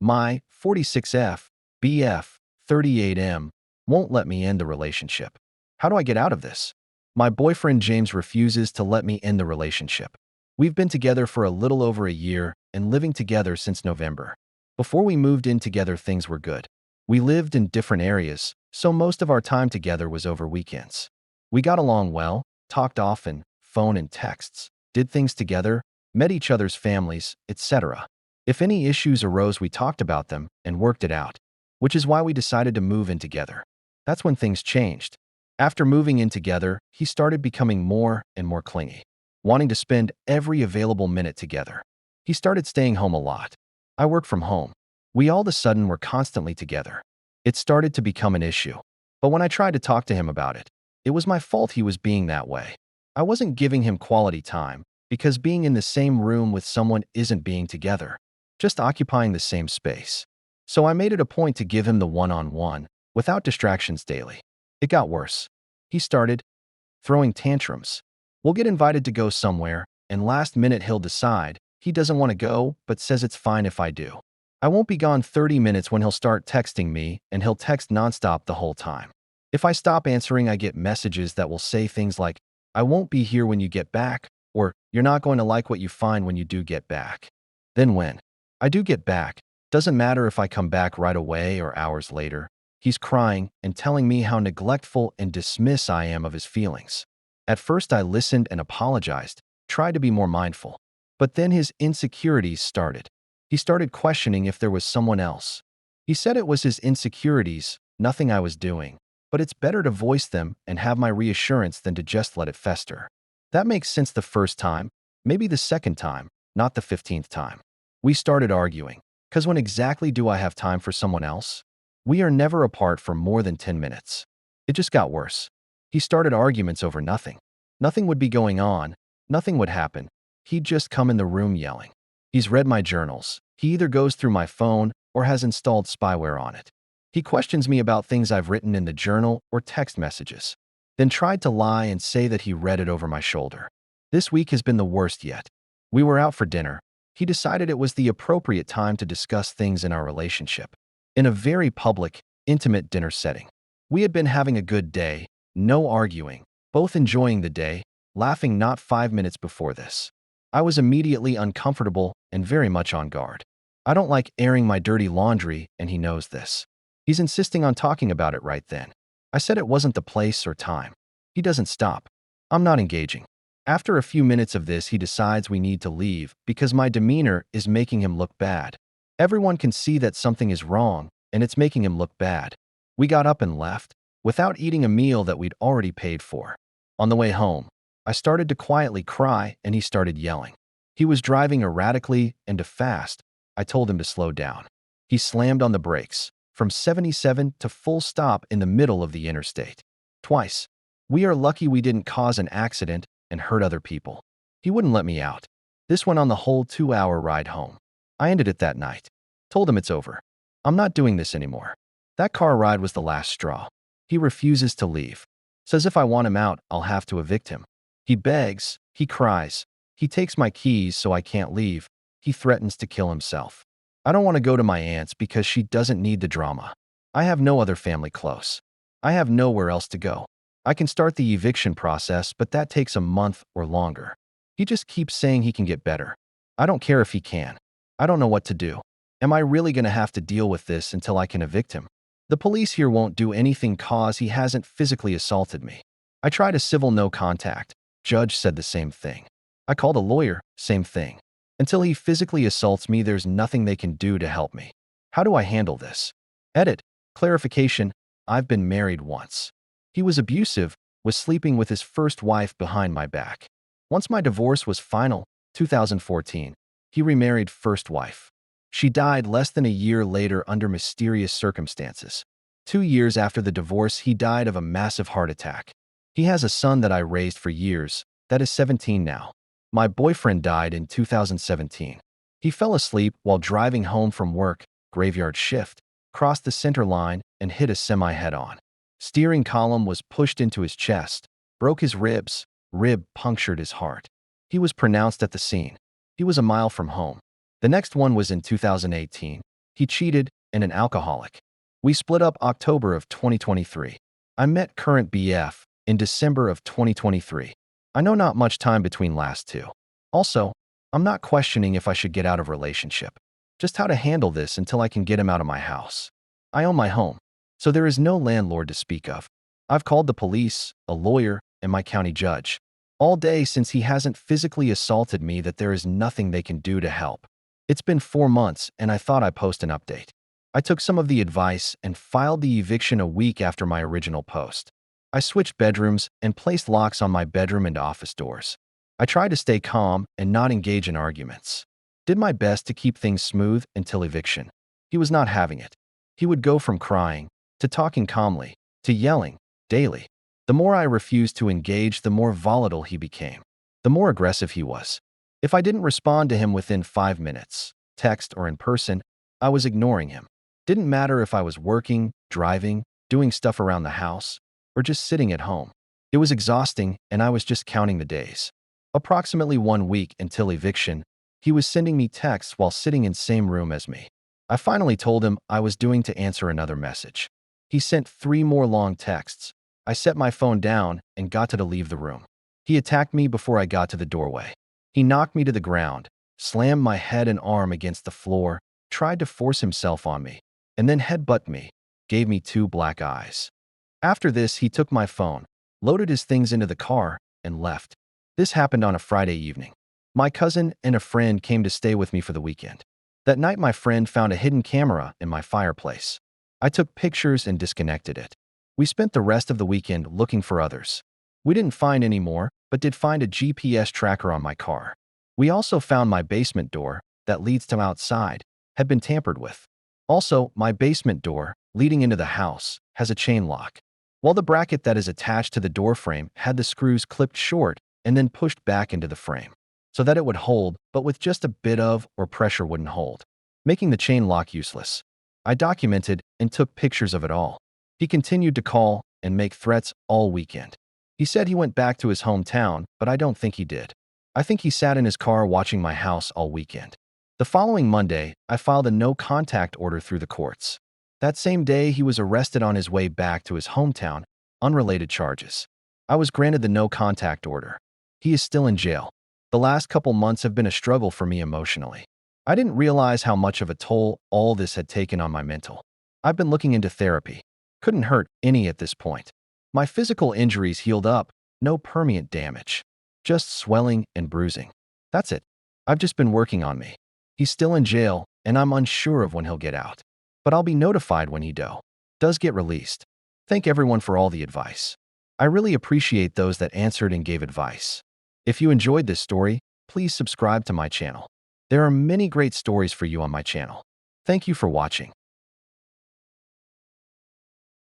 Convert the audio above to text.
My 46F, BF, 38M won't let me end the relationship. How do I get out of this? My boyfriend James refuses to let me end the relationship. We've been together for a little over a year and living together since November. Before we moved in together, things were good. We lived in different areas, so most of our time together was over weekends. We got along well, talked often, phone and texts, did things together, met each other's families, etc. If any issues arose, we talked about them and worked it out, which is why we decided to move in together. That's when things changed. After moving in together, he started becoming more and more clingy, wanting to spend every available minute together. He started staying home a lot. I work from home. We all of a sudden were constantly together. It started to become an issue. But when I tried to talk to him about it, it was my fault he was being that way. I wasn't giving him quality time, because being in the same room with someone isn't being together, just occupying the same space. So I made it a point to give him the one-on-one, without distractions daily. It got worse. He started throwing tantrums. We'll get invited to go somewhere, and last minute he'll decide he doesn't want to go, but says it's fine if I do. I won't be gone 30 minutes when he'll start texting me, and he'll text nonstop the whole time. If I stop answering, I get messages that will say things like, "I won't be here when you get back," or "You're not going to like what you find when you do get back." Then when I do get back, doesn't matter if I come back right away or hours later, he's crying and telling me how neglectful and dismissive I am of his feelings. At first I listened and apologized, tried to be more mindful. But then his insecurities started. He started questioning if there was someone else. He said it was his insecurities, nothing I was doing, but it's better to voice them and have my reassurance than to just let it fester. That makes sense the first time, maybe the second time, not the 15th time. We started arguing, because when exactly do I have time for someone else? We are never apart for more than 10 minutes. It just got worse. He started arguments over nothing. Nothing would be going on, nothing would happen. He'd just come in the room yelling. He's read my journals. He either goes through my phone or has installed spyware on it. He questions me about things I've written in the journal or text messages, then tried to lie and say that he read it over my shoulder. This week has been the worst yet. We were out for dinner. He decided it was the appropriate time to discuss things in our relationship. In a very public, intimate dinner setting. We had been having a good day, no arguing, both enjoying the day, laughing not 5 minutes before this. I was immediately uncomfortable and very much on guard. I don't like airing my dirty laundry, and he knows this. He's insisting on talking about it right then. I said it wasn't the place or time. He doesn't stop. I'm not engaging. After a few minutes of this, he decides we need to leave because my demeanor is making him look bad. Everyone can see that something is wrong, and it's making him look bad. We got up and left, without eating a meal that we'd already paid for. On the way home, I started to quietly cry, and he started yelling. He was driving erratically and too fast. I told him to slow down. He slammed on the brakes, from 77 to full stop in the middle of the interstate. Twice. We are lucky we didn't cause an accident and hurt other people. He wouldn't let me out. This went on the whole 2-hour ride home. I ended it that night. Told him it's over. I'm not doing this anymore. That car ride was the last straw. He refuses to leave. Says if I want him out, I'll have to evict him. He begs. He cries. He takes my keys so I can't leave. He threatens to kill himself. I don't want to go to my aunt's because she doesn't need the drama. I have no other family close. I have nowhere else to go. I can start the eviction process, but that takes a month or longer. He just keeps saying he can get better. I don't care if he can. I don't know what to do. Am I really going to have to deal with this until I can evict him? The police here won't do anything cause he hasn't physically assaulted me. I tried a civil no contact. Judge said the same thing. I called a lawyer, same thing. Until he physically assaults me, there's nothing they can do to help me. How do I handle this? Edit. Clarification. I've been married once. He was abusive, was sleeping with his first wife behind my back. Once my divorce was final, 2014, he remarried first wife. She died less than a year later under mysterious circumstances. 2 years after the divorce, he died of a massive heart attack. He has a son that I raised for years, that is 17 now. My boyfriend died in 2017. He fell asleep while driving home from work, graveyard shift, crossed the center line, and hit a semi head-on. Steering column was pushed into his chest, broke his ribs, rib punctured his heart. He was pronounced at the scene. He was a mile from home. The next one was in 2018. He cheated and an alcoholic. We split up October of 2023. I met current BF in December of 2023. I know not much time between last two. Also, I'm not questioning if I should get out of relationship. Just how to handle this until I can get him out of my house. I own my home, so there is no landlord to speak of. I've called the police, a lawyer, and my county judge all day since he hasn't physically assaulted me that there is nothing they can do to help. It's been 4 months and I thought I'd post an update. I took some of the advice and filed the eviction a week after my original post. I switched bedrooms and placed locks on my bedroom and office doors. I tried to stay calm and not engage in arguments. Did my best to keep things smooth until eviction. He was not having it. He would go from crying, to talking calmly, to yelling, daily. The more I refused to engage, the more volatile he became. The more aggressive he was. If I didn't respond to him within 5 minutes, text or in person, I was ignoring him. Didn't matter if I was working, driving, doing stuff around the house, or just sitting at home. It was exhausting and I was just counting the days. Approximately 1 week until eviction, he was sending me texts while sitting in same room as me. I finally told him I was doing to answer another message. He sent 3 more long texts. I set my phone down and got to leave the room. He attacked me before I got to the doorway. He knocked me to the ground, slammed my head and arm against the floor, tried to force himself on me, and then headbutted me, gave me 2 black eyes. After this, he took my phone, loaded his things into the car, and left. This happened on a Friday evening. My cousin and a friend came to stay with me for the weekend. That night, my friend found a hidden camera in my fireplace. I took pictures and disconnected it. We spent the rest of the weekend looking for others. We didn't find any more, but did find a GPS tracker on my car. We also found my basement door, that leads to outside, had been tampered with. Also, my basement door, leading into the house, has a chain lock. While the bracket that is attached to the door frame had the screws clipped short and then pushed back into the frame, so that it would hold, but with just a bit of or pressure wouldn't hold, making the chain lock useless. I documented and took pictures of it all. He continued to call and make threats all weekend. He said he went back to his hometown, but I don't think he did. I think he sat in his car watching my house all weekend. The following Monday, I filed a no-contact order through the courts. That same day, he was arrested on his way back to his hometown, unrelated charges. I was granted the no-contact order. He is still in jail. The last couple months have been a struggle for me emotionally. I didn't realize how much of a toll all this had taken on my mental. I've been looking into therapy. Couldn't hurt any at this point. My physical injuries healed up, no permanent damage. Just swelling and bruising. That's it. I've just been working on me. He's still in jail, and I'm unsure of when he'll get out. But I'll be notified when he does get released. Thank everyone for all the advice. I really appreciate those that answered and gave advice. If you enjoyed this story, please subscribe to my channel. There are many great stories for you on my channel. Thank you for watching.